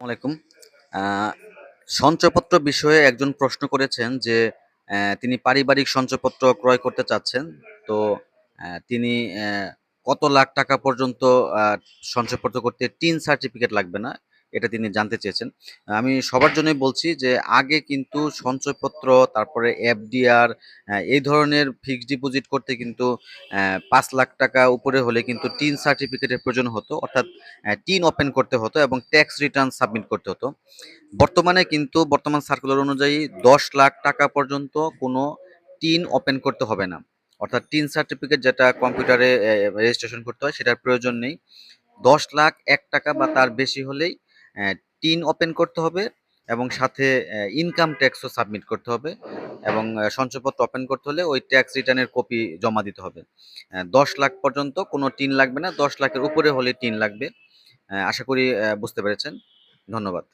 আলাইকুম। আ সঞ্চয়পত্র বিষয়ে একজন প্রশ্ন করেছেন যে, তিনি পারিবারিক সঞ্চয়পত্র ক্রয় করতে চাচ্ছেন। তো তিনি কত লাখ টাকা পর্যন্ত আ সঞ্চয়পত্র করতে টিন সার্টিফিকেট লাগবে না, এটা তিনি জানতে চেয়েছেন। আমি সবার জন্যই বলছি যে, আগে কিন্তু সঞ্চয়পত্র, তারপরে এফডিআর এই ধরনের ফিক্সড ডিপোজিট করতে কিন্তু ৳৫,০০,০০০ উপরে হলে কিন্তু টিন সার্টিফিকেটের প্রয়োজন হতো। অর্থাৎ টিন ওপেন করতে হতো এবং ট্যাক্স রিটার্ন সাবমিট করতে হতো। বর্তমানে কিন্তু বর্তমান সার্কুলার অনুযায়ী ৳১০,০০,০০০ পর্যন্ত কোনো টিন ওপেন করতে হবে না। অর্থাৎ টিন সার্টিফিকেট যেটা কম্পিউটারে রেজিস্ট্রেশন করতে হয় সেটার প্রয়োজন নেই। ৳১০,০০,০০০ বা তার বেশি হলেই অ্যা টিন ওপেন করতে হবে এবং সাথে ইনকাম ট্যাক্সও সাবমিট করতে হবে এবং সঞ্চয়পত্র ওপেন করতে হলে ওই ট্যাক্স রিটার্নের কপি জমা দিতে হবে। ১০,০০,০০০ পর্যন্ত কোনো টিন লাগবে না। ১০,০০,০০০ এর উপরে হলে টিন লাগবে। আশা করি বুঝতে পেরেছেন। ধন্যবাদ।